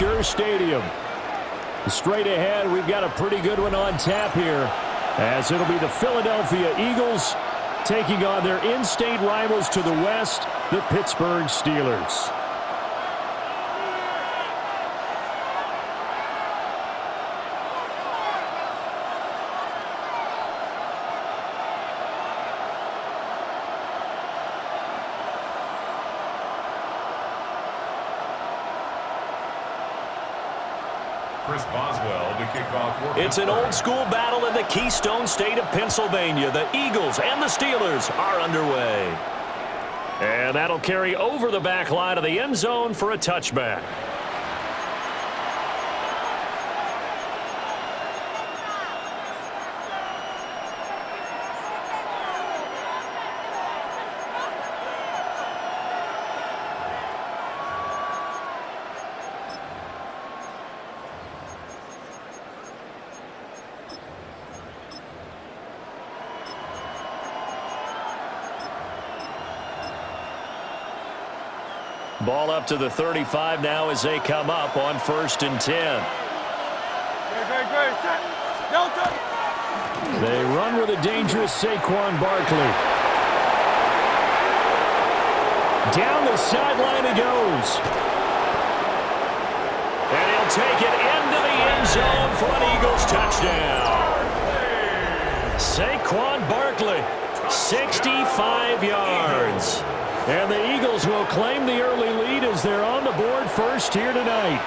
Acrisure Stadium. Straight ahead, we've got a pretty good one on tap here, as it'll be the Philadelphia Eagles taking on their in-state rivals to the west, the Pittsburgh Steelers. It's an old-school battle in the Keystone State of Pennsylvania. The Eagles and the Steelers are underway. And that'll carry over the back line of the end zone for a touchback. Ball up to the 35 now as they come up on 1st and 10. They run with a dangerous Saquon Barkley. Down the sideline he goes. And he'll take it into the end zone for an Eagles touchdown. Saquon Barkley, 65 yards. And the Eagles will claim the early lead as they're on the board first here tonight.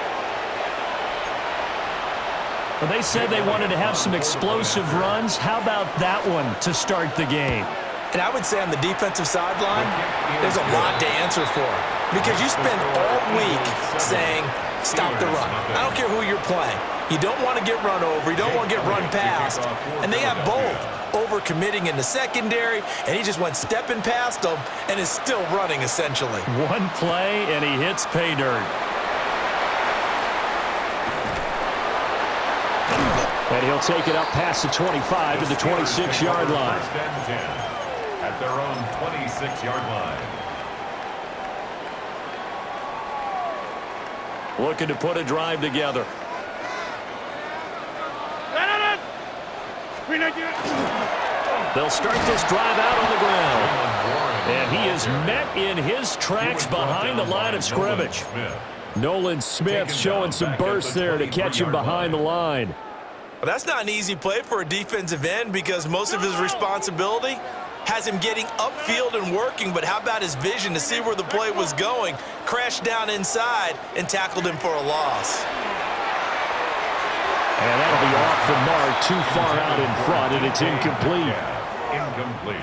Well, they said they wanted to have some explosive runs. How about that one to start the game? And I would say on the defensive sideline, there's a lot to answer for. Because you spend all week saying, stop the run. I don't care who you're playing. You don't want to get run over. You don't want to get run past. And they have both. Over-committing in the secondary, and he just went stepping past them and is still running, essentially. One play, and he hits pay dirt. And he'll take it up past the 25 to the 26-yard line. At their own 26-yard line. Looking to put a drive together. They'll start this drive out on the ground. And he is met in his tracks behind the line of scrimmage. Nolan Smith showing some burst there to catch him behind the line. Well, that's not an easy play for a defensive end because most of his responsibility has him getting upfield and working, but how about his vision to see where the play was going, crashed down inside, and tackled him for a loss. And that'll be off the mark, too far out in front, and it's incomplete.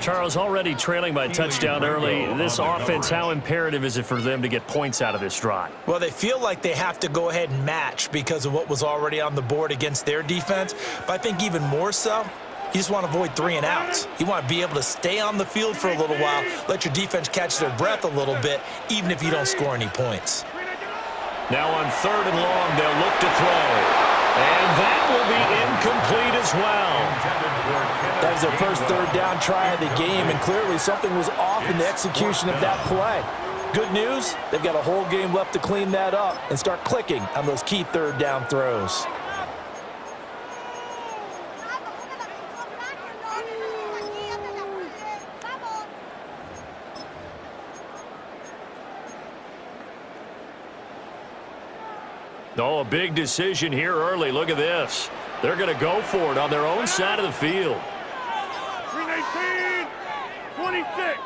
Charles, already trailing by a touchdown early. This offense, how imperative is it for them to get points out of this drive? Well, they feel like they have to go ahead and match because of what was already on the board against their defense. But I think even more so, you just want to avoid 3 and outs. You want to be able to stay on the field for a little while, let your defense catch their breath a little bit, even if you don't score any points. Now on 3rd and long, they'll look to throw. And that will be incomplete as well. That was their first 3rd down try of the game, and clearly something was off in the execution of that play. Good news, they've got a whole game left to clean that up and start clicking on those key 3rd down throws. Oh, a big decision here early. Look at this. They're going to go for it on their own side of the field. 319, 26.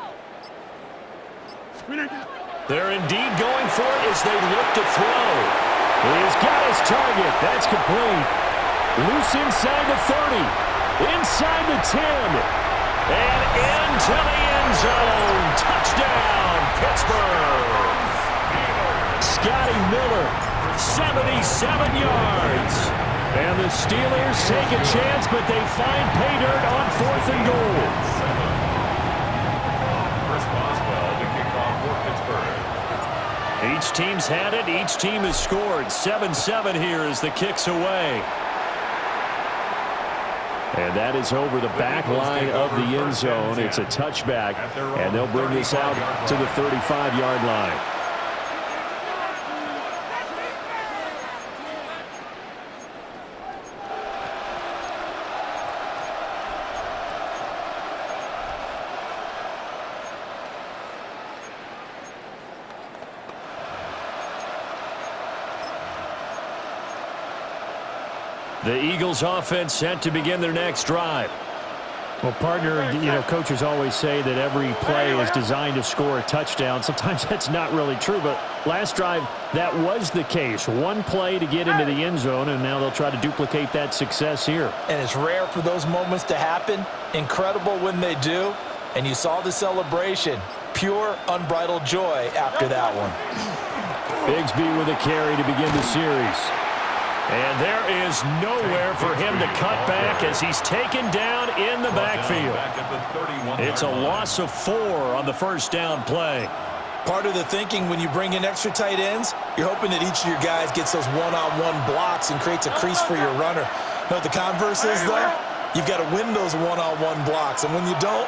They're indeed going for it as they look to throw. He's got his target. That's complete. Loose inside the 30. Inside the 10. And into the end zone. Touchdown, Pittsburgh. Scotty Miller, 77 yards. And the Steelers take a chance, but they find pay dirt on 4th and goal. Chris Boswell to kick off for Pittsburgh. Each team's had it. Each team has scored. 7-7 here as the kick's away. And that is over the back line of the end zone. It's a touchback, and they'll bring this out to the 35-yard line. The Eagles offense set to begin their next drive. Well, partner, coaches always say that every play is designed to score a touchdown. Sometimes that's not really true, but last drive, that was the case. One play to get into the end zone, and now they'll try to duplicate that success here. And it's rare for those moments to happen. Incredible when they do. And you saw the celebration. Pure, unbridled joy after that one. Bigsby with a carry to begin the series. And there is nowhere for him to cut back as he's taken down in the backfield. It's a loss of 4 on the first down play. Part of the thinking when you bring in extra tight ends, you're hoping that each of your guys gets those one-on-one blocks and creates a crease for your runner. You know what the converse is, though? You've got to win those one-on-one blocks, and when you don't,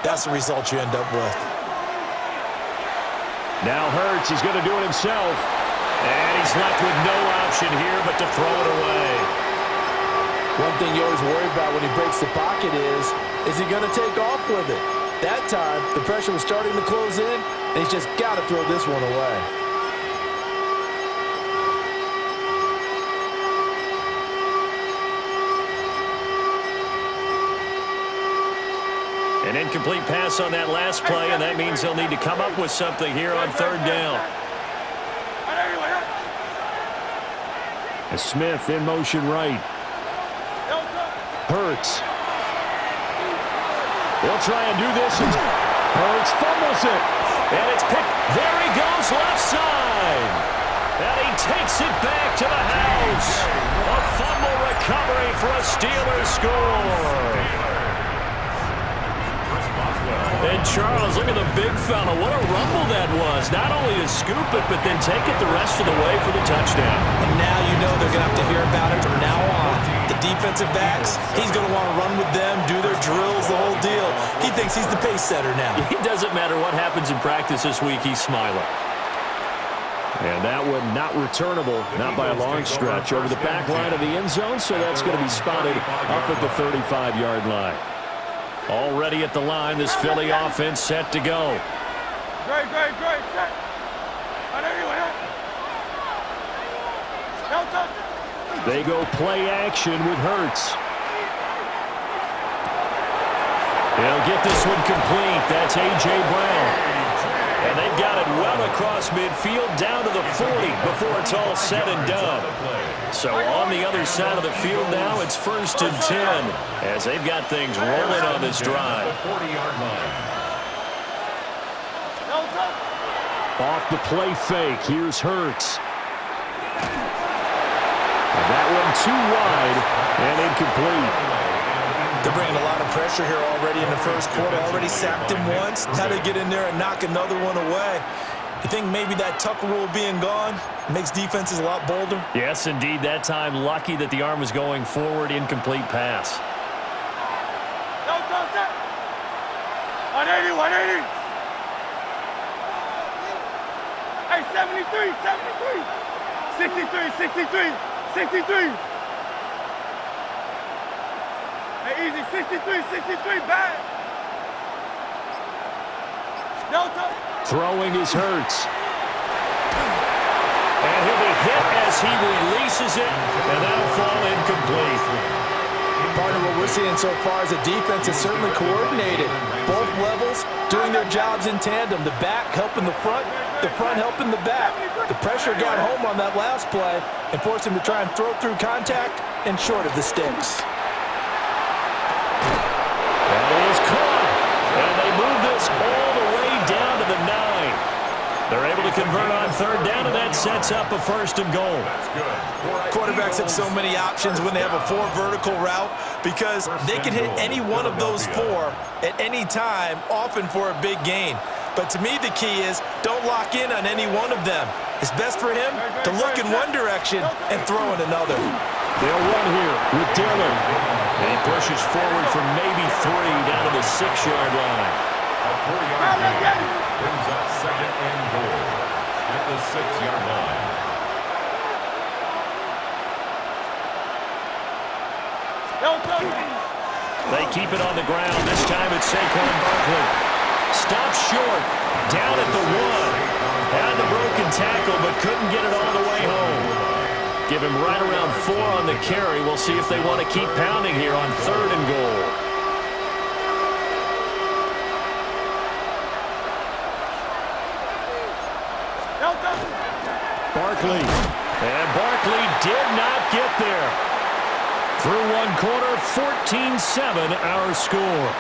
that's the result you end up with. Now Hurts is going to do it himself. And he's left with no option here but to throw it away. One thing you always worry about when he breaks the pocket is he going to take off with it? That time, the pressure was starting to close in, and he's just got to throw this one away. An incomplete pass on that last play, and that means they'll need to come up with something here on third down. Smith in motion right. Hurts. They'll try and do this. Hurts fumbles it. And it's picked. There he goes, left side. And he takes it back to the house. A fumble recovery for a Steelers score. And Charles, look at the big fella. What a rumble that was. Not only to scoop it, but then take it the rest of the way for the touchdown. And now you know they're going to have to hear about it from now on. The defensive backs, he's going to want to run with them, do their drills, the whole deal. He thinks he's the pace setter now. It doesn't matter what happens in practice this week, he's smiling. And that one not returnable, not by a long stretch, over the back line of the end zone, so that's going to be spotted up at the 35-yard line. Already at the line, this Philly offense set to go. Great. They go play action with Hurts. They'll get this one complete. That's A.J. Brown. And they've got it well across midfield down to the 40 before it's all said and done. So on the other side of the field now, it's 1st and 10 as they've got things rolling on this drive. Off the play fake, here's Hurts. And that one too wide and incomplete. They're bringing a lot of pressure here already in the first quarter. Already sacked him once. Now they get in there and knock another one away. You think maybe that Tucker rule being gone makes defenses a lot bolder? Yes, indeed. That time, lucky that the arm was going forward. Incomplete pass. 180. Hey, 63. Hey, easy, 63, back. Delta. Throwing is Hurts. And he'll be hit as he releases it, and that'll fall incomplete. Part of what we're seeing so far is the defense is certainly coordinated. Both levels doing their jobs in tandem. The back helping the front helping the back. The pressure got home on that last play and forced him to try and throw through contact and short of the sticks. That is caught, and they move this all the way down to the 9. They're able to convert on third down, and that sets up a 1st and goal. Quarterbacks have so many options when they have a 4 vertical route because they can hit any one of those 4 at any time, often for a big gain. But to me, the key is don't lock in on any one of them. It's best for him to look in one direction and throw in another. They'll run here with Dillon. And he pushes forward for maybe 3 down to the 6-yard line. A 4-yard gain brings up 2nd and goal at the 6-yard line. They keep it on the ground. This time it's Saquon Barkley. Stopped short, down at the 1. Had the broken tackle, but couldn't get it all the way home. Give him right around 4 on the carry. We'll see if they want to keep pounding here on 3rd and goal. Barkley. And Barkley did not get there. Through one quarter, 14-7 our score.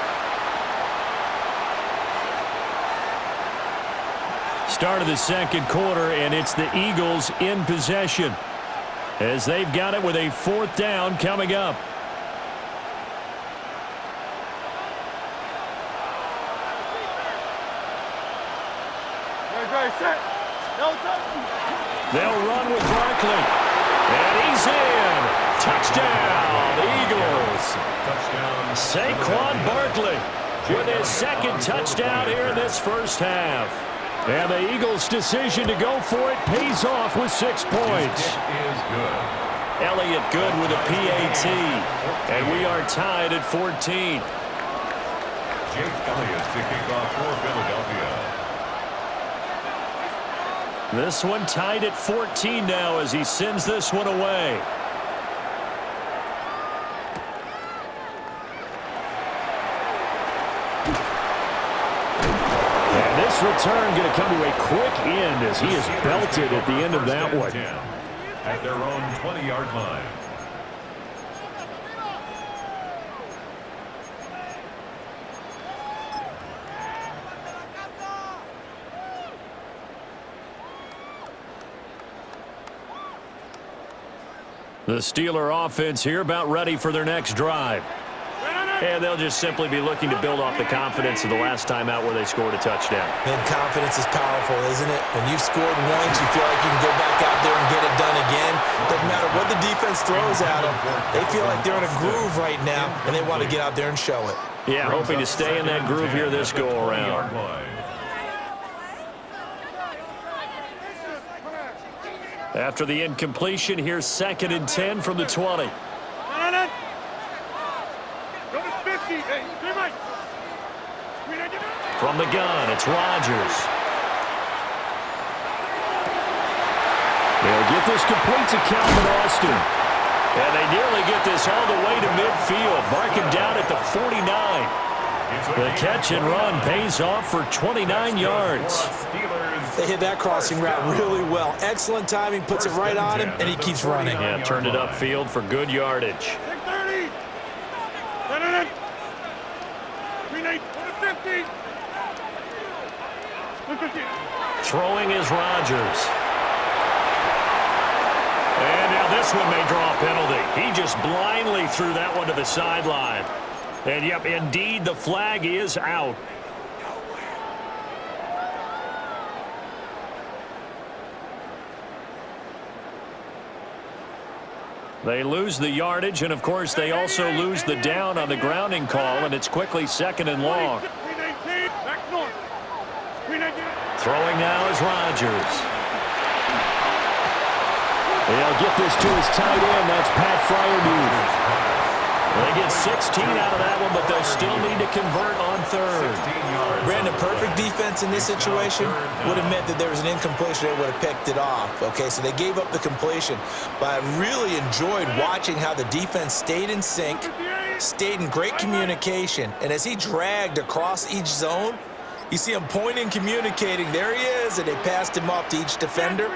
Start of the second quarter, and it's the Eagles in possession as they've got it with a 4th down coming up. They'll run with Barkley. And he's in. Touchdown, the Eagles. Saquon Barkley with his 2nd touchdown here in this first half. And the Eagles' decision to go for it pays off with 6 points. Elliott good with a PAT. And we are tied at 14. Jake Elliott to kick off for Philadelphia. This one tied at 14 now as he sends this one away. And this return going to come to a quick end as he is belted at the end of that one. At their own 20-yard line. The Steeler offense here about ready for their next drive. And they'll just simply be looking to build off the confidence of the last time out where they scored a touchdown. And confidence is powerful, isn't it? When you've scored once, you feel like you can go back out there and get it done again. Doesn't matter what the defense throws at them. They feel like they're in a groove right now, and they want to get out there and show it. Yeah, hoping to stay in that groove here this go-around. After the incompletion, here's 2nd and 10 from the 20. From the gun, it's Rodgers. They'll get this complete to Calvin Austin. And they nearly get this all the way to midfield, marking down at the 49. The catch and run pays off for 29 yards. They hit that crossing route really well. Excellent timing, puts it right on him, and he keeps running. Yeah, turned it upfield for good yardage. Throwing is Rodgers. And now this one may draw a penalty. He just blindly threw that one to the sideline. And, yep, indeed, the flag is out. They lose the yardage, and, of course, they also lose the down on the grounding call, and it's quickly 2nd and long. Throwing now is Rodgers. They'll get this to his tight end. That's Pat Fryermuth. They get 16 out of that one, but they'll still need to convert on 3rd. Brandon, perfect defense in this situation would have meant that there was an incompletion. They would have picked it off. Okay, so they gave up the completion. But I really enjoyed watching how the defense stayed in sync, stayed in great communication. And as he dragged across each zone, you see him pointing, communicating. There he is, and they passed him off to each defender.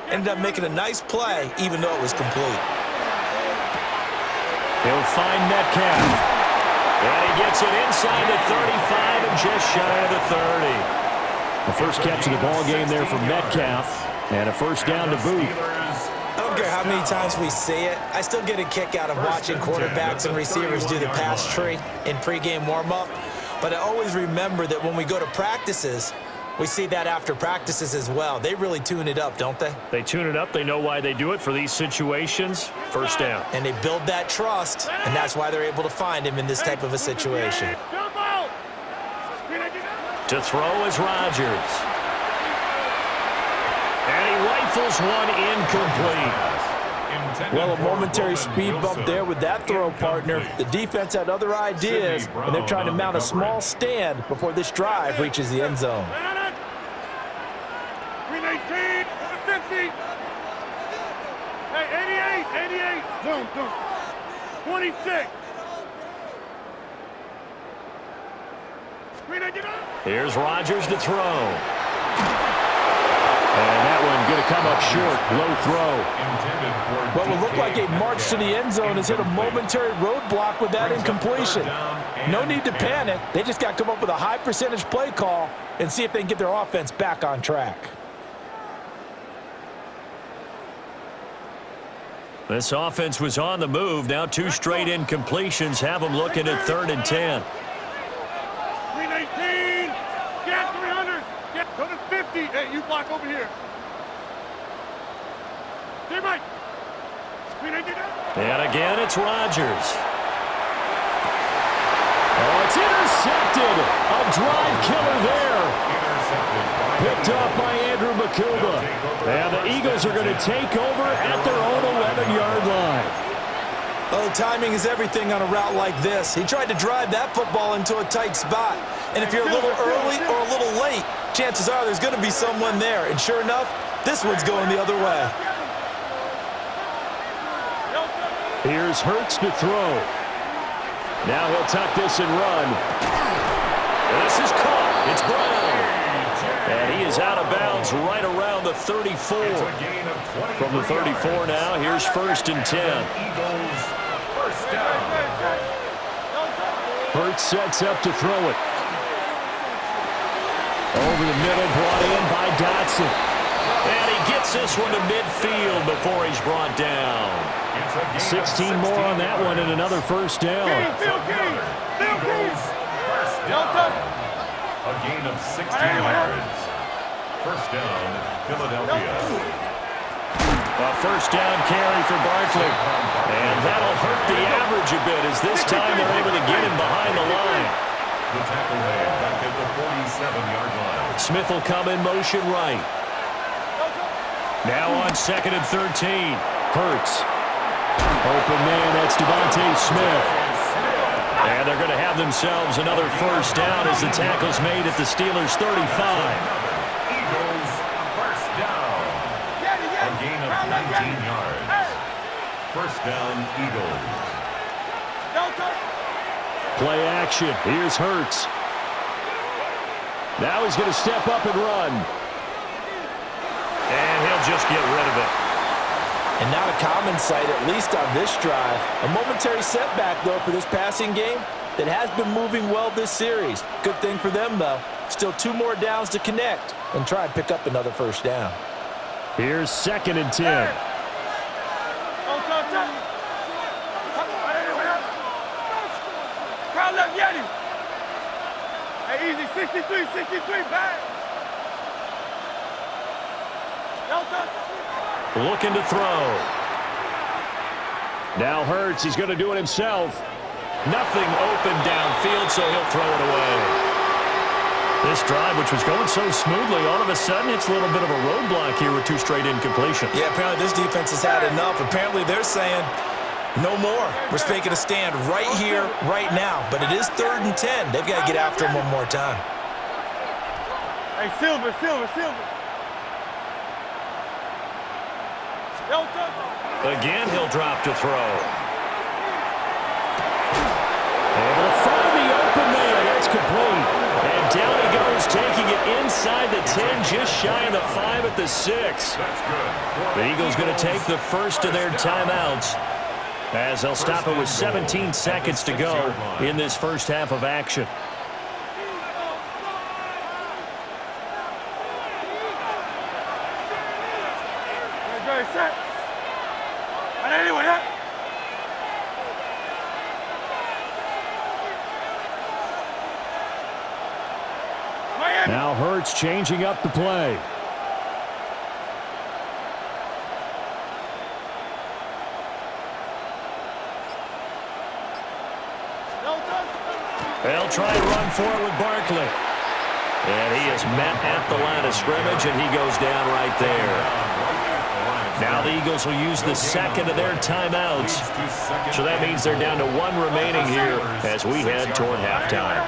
Ended up making a nice play, even though it was complete. He'll find Metcalf. And he gets it inside the 35 and just shy of the 30. The first catch of the ball game there for Metcalf. And a first down to boot. I don't care how many times we see it. I still get a kick out of watching quarterbacks and receivers do the pass tree in pregame warm-up. But I always remember that when we go to practices, we see that after practices as well. They really tune it up, don't they? They tune it up. They know why they do it for these situations. First down. And they build that trust, and that's why they're able to find him in this type of a situation. To throw is Rodgers. And he rifles one incomplete. Well, a momentary speed bump there with that throw, partner. The defense had other ideas, and they're trying to mount a small stand before this drive reaches the end zone. Hey, 80. Zoom, zoom. 26. Here's Rodgers to throw. And that one going to come up short. Low throw. What will look like a march to the end zone has hit a momentary roadblock with that incompletion. No need to panic. They just got to come up with a high percentage play call and see if they can get their offense back on track. This offense was on the move. Now 2 straight incompletions have them looking at 3rd and 10. 319. Get 300. Go to 50. Hey, you block over here. Stay right. 319. And again, it's Rodgers. Oh, it's intercepted. A drive killer there. Picked up by Andrew Makuba. And the Eagles are going to take over at their own 11-yard line. Oh, timing is everything on a route like this. He tried to drive that football into a tight spot. And if you're a little early or a little late, chances are there's going to be someone there. And sure enough, this one's going the other way. Here's Hurts to throw. Now he'll tuck this and run. This is caught. It's Brown. And he is out of bounds right around the 34. From the 34 now, here's 1st and 10. Hurts sets up to throw it. Over the middle, brought in by Dotson. And he gets this one to midfield before he's brought down. 16 more on that one and another 1st down. A gain of 16 yards. 1st down, Philadelphia. A 1st down carry for Barkley. And that'll hurt the average a bit as this time they're able to get him behind the line. The tackle made back at the 47-yard line. Smith will come in motion right. Now on 2nd and 13. Hurts. Open man, that's Devontae Smith. And they're going to have themselves another 1st down as the tackle's made at the Steelers' 35. Eagles 1st down. A gain of 19 yards. 1st down, Eagles. Play action. Here's Hurts. Now he's going to step up and run. And he'll just get rid of it. And not a common sight, at least on this drive. A momentary setback, though, for this passing game that has been moving well this series. Good thing for them, though. Still 2 more downs to connect and try and pick up another 1st down. Here's 2nd and 10. Crowd left Yeti. Hey, easy. 63, back. Looking to throw. Now Hurts, he's going to do it himself. Nothing open downfield, so he'll throw it away. This drive, which was going so smoothly, all of a sudden it's a little bit of a roadblock here with 2 straight incompletions. Yeah, apparently this defense has had enough. Apparently they're saying, no more. We're taking a stand right here, right now. But it is 3rd and 10. They've got to get after him one more time. Hey, Silver. Again, he'll drop to throw. Able to find the open man. That's complete. And down he goes, taking it inside the 10, just shy of the 5 at the 6. The Eagles going to take the 1st of their timeouts as they'll stop it with 17 seconds to go in this 1st half of action. Set. And anyway, Now Hurts changing up the play. They'll try and run for it with Barkley. And he is met at the line of scrimmage, and he goes down right there. Now the Eagles will use the 2nd of their timeouts. So that means they're down to 1 remaining here as we head toward halftime.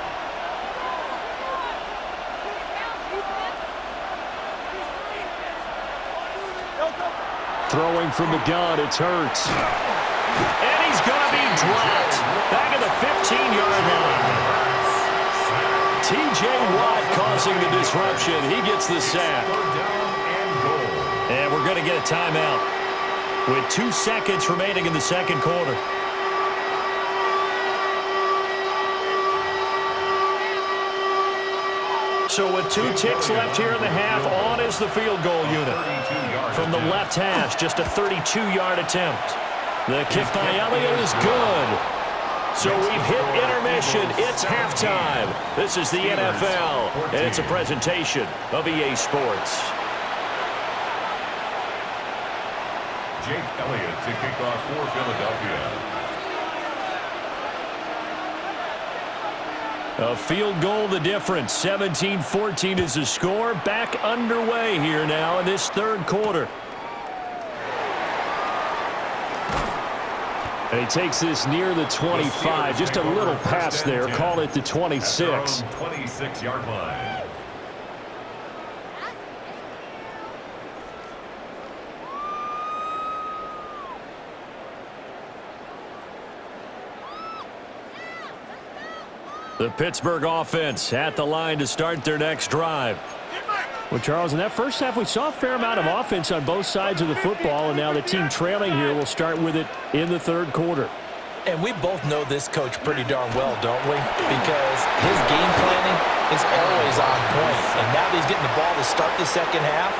Throwing from the gun, it's Hurts. And he's going to be dropped. Back at the 15-yard line. T.J. Watt causing the disruption. He gets the sack. And we're going to get a timeout with 2 seconds remaining in the second quarter. So with 2 ticks left here in the half, on is the field goal unit. From the left hash, just a 32-yard attempt. The kick by Elliott is good. So we've hit intermission. It's halftime. This is the NFL, and it's a presentation of EA Sports. Jake Elliott to kick off for Philadelphia. A field goal the difference. 17-14 is the score. Back underway here now in this third quarter. And he takes this near the 25. Just a little pass there. Call it the 26. 26-yard line. The Pittsburgh offense at the line to start their next drive. Well, Charles, in that first half, we saw a fair amount of offense on both sides of the football, and now the team trailing here will start with it in the third quarter. And we both know this coach pretty darn well, don't we? Because his game planning is always on point. And now that he's getting the ball to start the second half,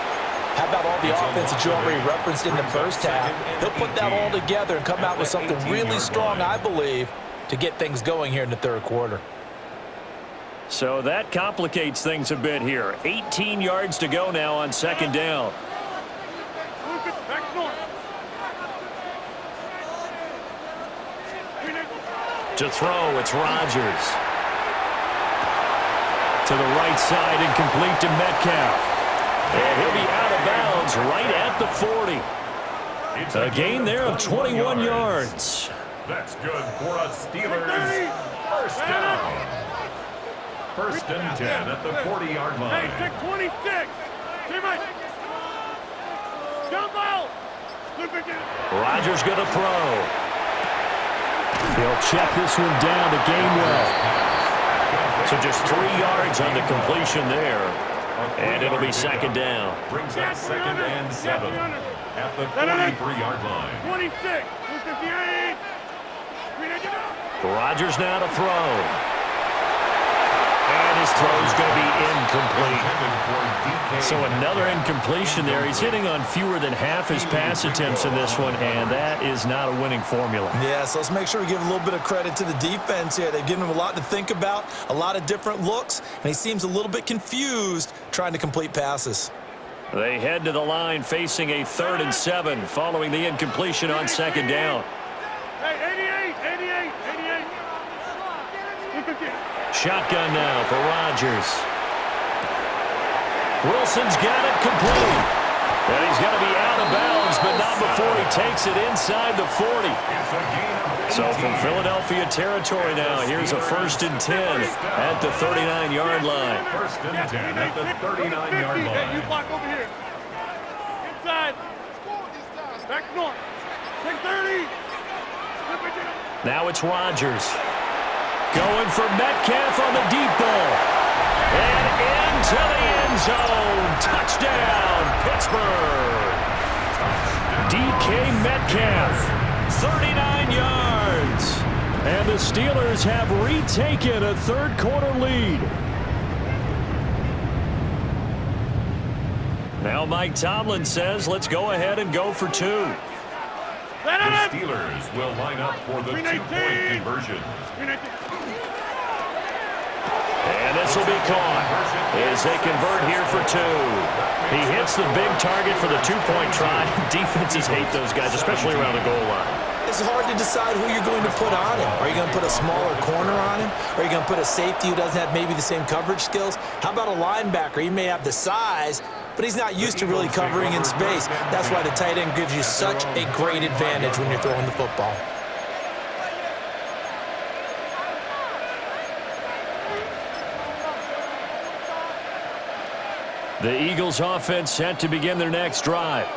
how about all the offense that you already referenced in the first half? He'll put that all together and come out with something really strong, I believe, to get things going here in the third quarter. So that complicates things a bit here. 18 yards to go now on second down. To throw, it's Rodgers. To the right side and complete to Metcalf. And he'll be out of bounds right at the 40. A gain there of 21 yards. That's good for a Steelers first down. First and 10 at the 40-yard line. Hey, check 26. Teammate. Jump out. Rodgers going to throw. He'll check this one down to Gainwell. So just 3 yards on the completion there. And it'll be second down. Brings up second and 7 at the 43-yard line. 26. 258. Rodgers now to throw. And his throw is going to be incomplete. So another incompletion there. He's hitting on fewer than half his pass attempts in this one, and that is not a winning formula. Yeah, so let's make sure we give a little bit of credit to the defense here. They've given him a lot to think about, a lot of different looks, and he seems a little bit confused trying to complete passes. They head to the line facing a 3rd and 7 following the incompletion on second down. Hey, 88. Shotgun now for Rodgers. Wilson's got it complete. And he's going to be out of bounds, but not before he takes it inside the 40. So from Philadelphia territory now, here's a 1st and 10 at the 39-yard line. First and 10 at the 39-yard line. Hey, you block over here. Inside. Back north. Take 30. Now it's Rodgers. Going for Metcalf on the deep ball. And into the end zone. Touchdown, Pittsburgh. DK Metcalf, 39 yards. And the Steelers have retaken a third quarter lead. Now Mike Tomlin says, let's go ahead and go for 2. The Steelers will line up for the 2-point conversion. And this will be caught as they convert here for 2. He hits the big target for the 2-point try. Defenses hate those guys, especially around the goal line. It's hard to decide who you're going to put on him. Are you going to put a smaller corner on him? Are you going to put a safety who doesn't have maybe the same coverage skills? How about a linebacker? He may have the size, but he's not used to really covering in space. That's why the tight end gives you such a great advantage when you're throwing the football. The Eagles offense set to begin their next drive.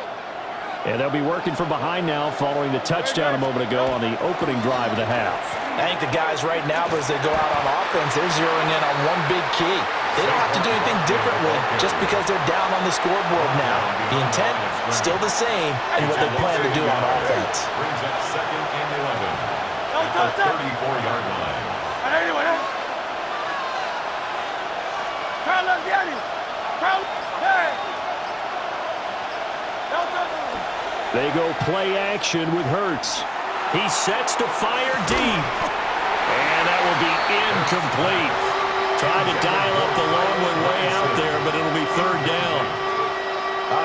And they'll be working from behind now following the touchdown a moment ago on the opening drive of the half. I think the guys right now, as they go out on offense, they're zeroing in on one big key. They don't have to do anything differently just because they're down on the scoreboard now. The intent, still the same, and what they plan to do on offense. Brings up 2nd and 11 at the 34-yard line. They go play action with Hurts. He sets to fire deep. And that will be incomplete. Tried to dial up the long one way out there, but it'll be 3rd down.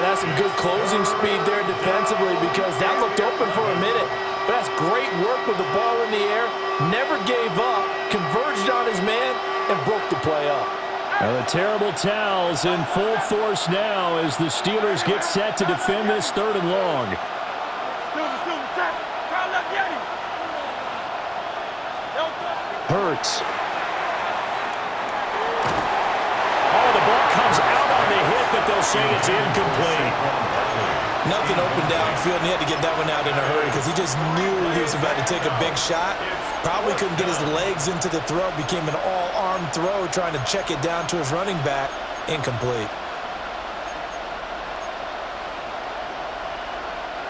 That's some good closing speed there defensively because that looked open for a minute. But that's great work with the ball in the air. Never gave up, converged on his man, and broke the play up. Now the terrible towels in full force now as the Steelers get set to defend this 3rd and long. Hurts. Oh, the ball comes out on the hit, but they'll say it's incomplete. Nothing open downfield, and he had to get that one out in a hurry because he just knew he was about to take a big shot. Probably couldn't get his legs into the throw. Became an all-arm throw, trying to check it down to his running back. Incomplete.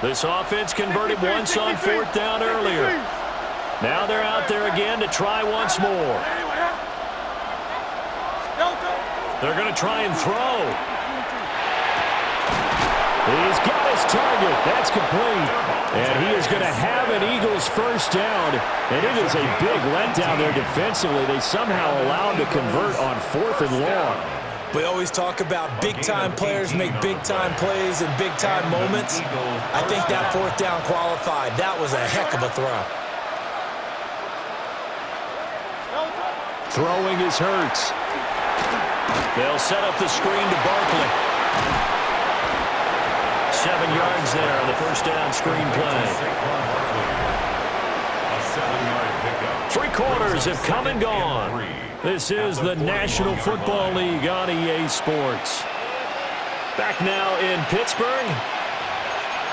This offense converted once on 4th down earlier. Now they're out there again to try once more. They're going to try and throw. He's got his target. That's complete. And he is going to have an Eagles 1st down. And it is a big letdown there defensively. They somehow allowed to convert on 4th and long. We always talk about big-time players make big-time plays in big-time moments. I think that 4th down qualified. That was a heck of a throw. Throwing is Hurts. They'll set up the screen to Barkley. 7 yards there on the 1st down screen play. A 7-yard pickup. 3 quarters have come and gone. This is the National Football League on EA Sports. Back now in Pittsburgh.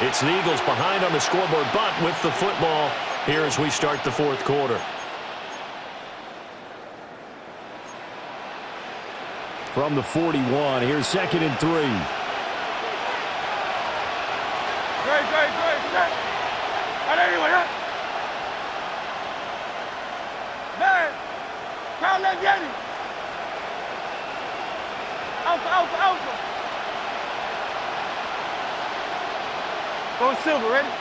It's the Eagles behind on the scoreboard, but with the football here as we start the 4th quarter. From the 41, here's 2nd and 3. Go Silver, ready?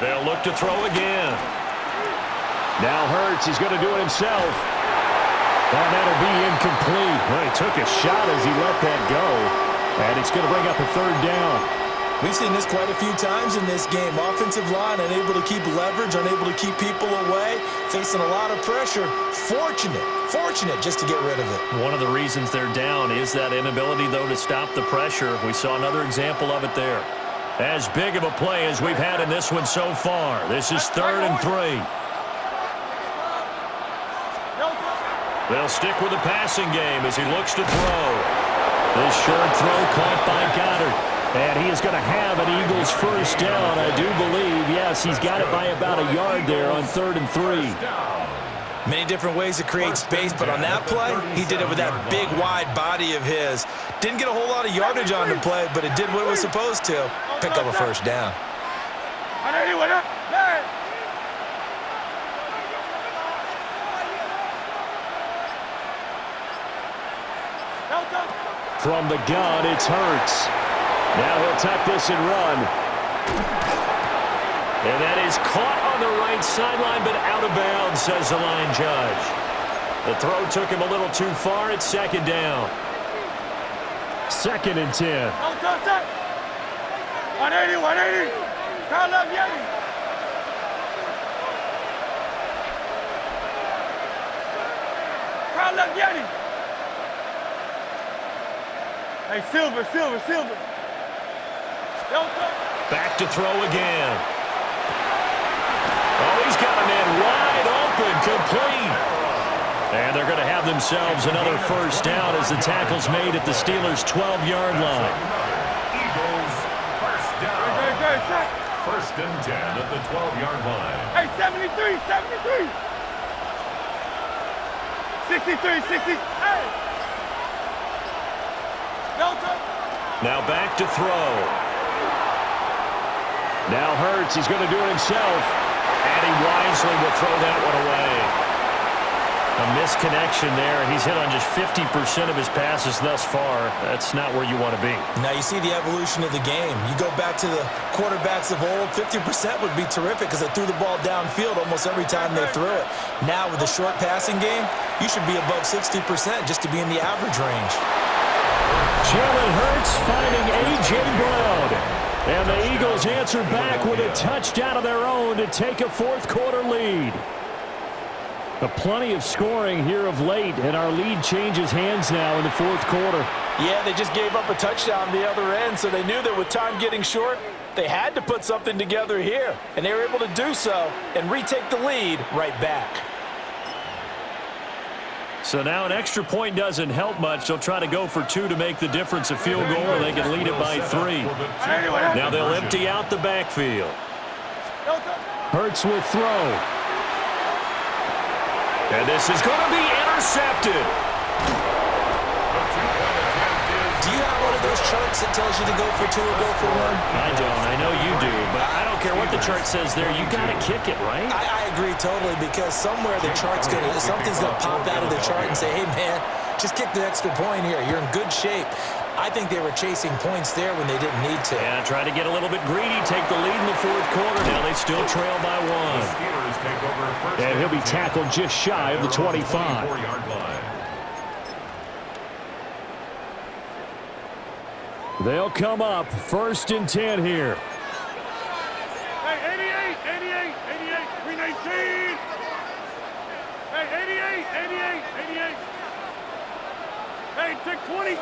They'll look to throw again. Now Hurts, he's going to do it himself. And that'll be incomplete. Well, he took a shot as he let that go. And it's going to bring up a 3rd down. We've seen this quite a few times in this game. Offensive line unable to keep leverage, unable to keep people away, facing a lot of pressure. Fortunate just to get rid of it. One of the reasons they're down is that inability, though, to stop the pressure. We saw another example of it there. As big of a play as we've had in this one so far. This is 3rd and 3. They'll stick with the passing game as he looks to throw. This short throw caught by Goddard. And he is going to have an Eagles 1st down, I do believe. Yes, he's got it by about a yard there on 3rd and 3. Many different ways to create space, but on that play, he did it with that big, wide body of his. Didn't get a whole lot of yardage on the play, but it did what it was supposed to. Pick up a 1st down. From the gun, it's Hurts. Now he'll tuck this and run. And that is caught on the right sideline, but out of bounds, says the line judge. The throw took him a little too far. It's 2nd down. 2nd and 10. 180. Turn left, Yeti. Turn left, Yeti. Hey, Silver. Back to throw again. Oh, he's got a man wide open, complete. And they're going to have themselves another first down as the tackle's made at the Steelers' 12-yard line. Eagles, first down. First and 10 at the 12-yard line. Hey, 73, 73. 63, 60. Hey. Delta. Now back to throw. Now Hurts, he's going to do it himself. And he wisely will throw that one away. A misconnection there. He's hit on just 50% of his passes thus far. That's not where you want to be. Now you see the evolution of the game. You go back to the quarterbacks of old, 50% would be terrific because they threw the ball downfield almost every time they threw it. Now with the short passing game, you should be above 60% just to be in the average range. Jalen Hurts finding A.J. Brown. And the Eagles answer back with a touchdown of their own to take a fourth-quarter lead. Plenty of scoring here of late, and our lead changes hands now in the fourth quarter. Yeah, they just gave up a touchdown on the other end, so they knew that with time getting short, they had to put something together here. And they were able to do so and retake the lead right back. So now an extra point doesn't help much. They'll try to go for 2 to make the difference a field goal, or they can lead it by 3. Now they'll empty out the backfield. Hurts will throw. And this is going to be intercepted. Do you have one of those charts that tells you to go for 2 or go for 1? I don't. I know you do. But I don't care what the chart says there. You got to kick it, right? I agree totally because somewhere the chart's something's going to pop out of the chart and say, hey, man, just kick the extra point here. You're in good shape. I think they were chasing points there when they didn't need to. Yeah, try to get a little bit greedy, take the lead in the fourth quarter. Now they still trail by 1. And he'll be tackled just shy of the 25. They'll come up first and 10 here. Hey, 88, 319. Hey, 88. Hey, take 26.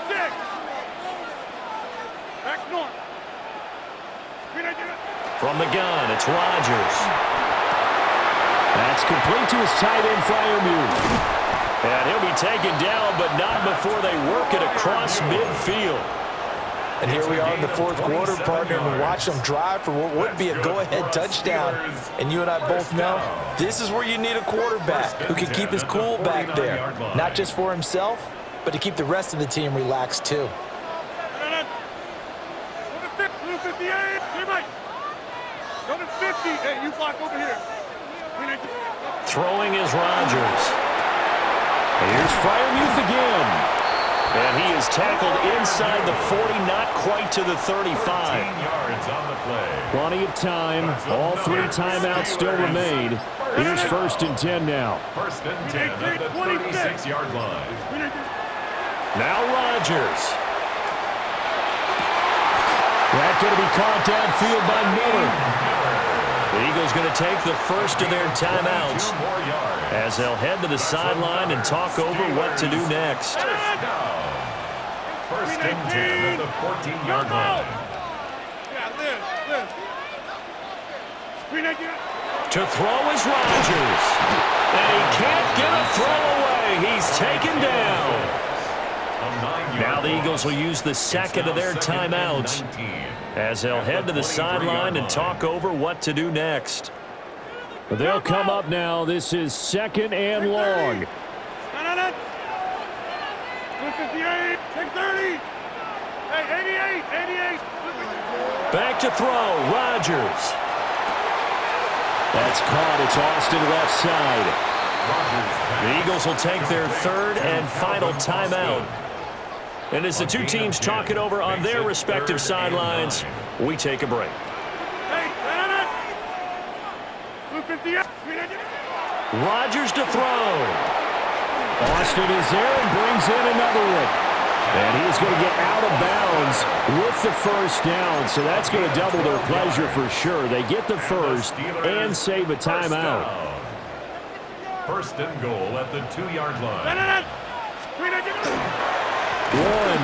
Back north. From the gun, it's Rodgers. That's complete to his tight end, Freiermuth. And he'll be taken down, but not before they work it across midfield. And here we are in the fourth quarter, partner, and we watch them drive for what would be a go-ahead touchdown. And you and I both know this is where you need a quarterback who can keep his cool back there, not just for himself, but to keep the rest of the team relaxed too. Go to 58. Go to 50. Hey, you block over here. Throwing is Rodgers. Here's Freiermuth again. And he is tackled inside the 40, not quite to the 35. Plenty of time. All 3 timeouts still remain. Here's first and 10 now. First and 10 at the 36-yard line. Now Rodgers. That's going to be caught downfield by Miller. The Eagles going to take the first of their timeouts as they'll head to the sideline and talk over what to do next. First and 10 at the 14-yard line. To throw is Rodgers. And he can't get a throw away. He's taken down. Now the Eagles will use the second of their timeouts as they'll head to the sideline and talk over what to do next. They'll come up now. This is second and long. 58, take 30. Hey, 88. Back to throw, Rodgers. That's caught. It's Austin left side. The Eagles will take their third and final timeout. And as the two teams talk it over on their respective sidelines, we take a break. Rodgers to throw. Austin is there and brings in another one. And he is going to get out of bounds with the first down. So that's going to double their pleasure for sure. They get the first and save a timeout. First and goal at the 2-yard line. Warren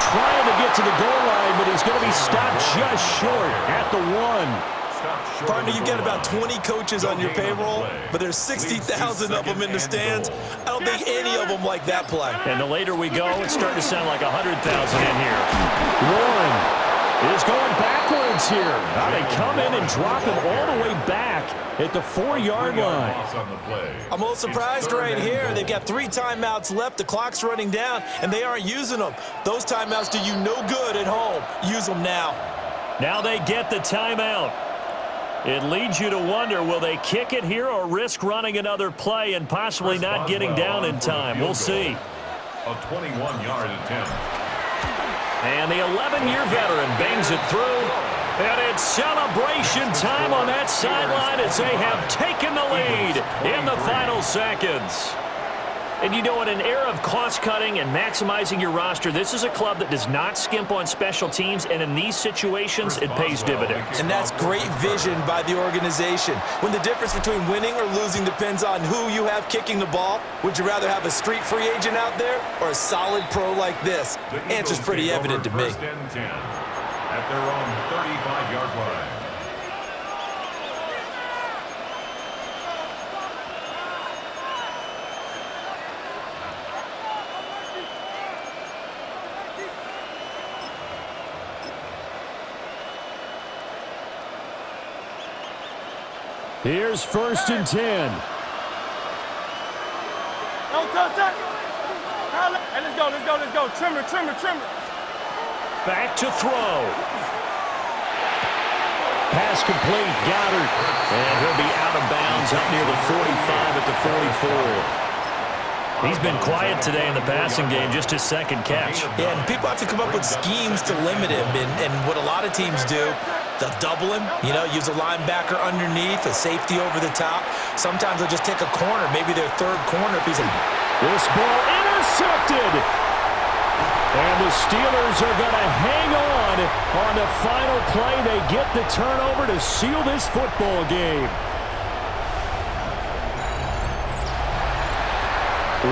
trying to get to the goal line, but he's going to be stopped just short at the 1. Stop short Partner, of you've the got about goal 20 coaches line. on your No gain payroll, the play. but there's 60,000 of them in the stands. I don't think any of them like that play. And the later we go, it's starting to sound like 100,000 in here. Warren is going backwards here. Now they come in and drop him all the way back at the 4-yard line. Loss on the play. I'm a little surprised It's third right and here. goal. They've got 3 timeouts left. The clock's running down, and they aren't using them. Those timeouts do you no good at home. Use them now. Now they get the timeout. It leads you to wonder, will they kick it here or risk running another play and possibly not getting down in time? We'll see. A 21-yard attempt. And the 11-year veteran bangs it through. And it's celebration time on that sideline as they have taken the lead in the final seconds. And you know, in an era of cost-cutting and maximizing your roster, this is a club that does not skimp on special teams, and in these situations, it pays dividends. And that's great vision by the organization. When the difference between winning or losing depends on who you have kicking the ball, would you rather have a street free agent out there or a solid pro like this? The Answer's Eagles pretty take evident over to me. First and 10 at their own 35-yard line. Here's first and 10. Don't touch that. Hey, let's go, let's go, let's go. Trimmer, trimmer, trimmer. Back to throw. Pass complete, Goddard. And he'll be out of bounds up near the 45 at the 44. He's been quiet today in the passing game, just his second catch. Yeah, and people have to come up with schemes to limit him. And what a lot of teams do, they'll double him, you know, use a linebacker underneath, a safety over the top. Sometimes they'll just take a corner, maybe their third corner if he's a... This ball intercepted. And the Steelers are going to hang on the final play. They get the turnover to seal this football game.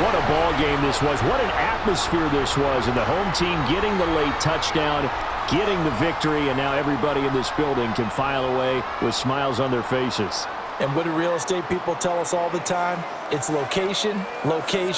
What a ball game this was. What an atmosphere this was. And the home team getting the late touchdown, getting the victory, and now everybody in this building can file away with smiles on their faces. And what do real estate people tell us all the time? It's location, location.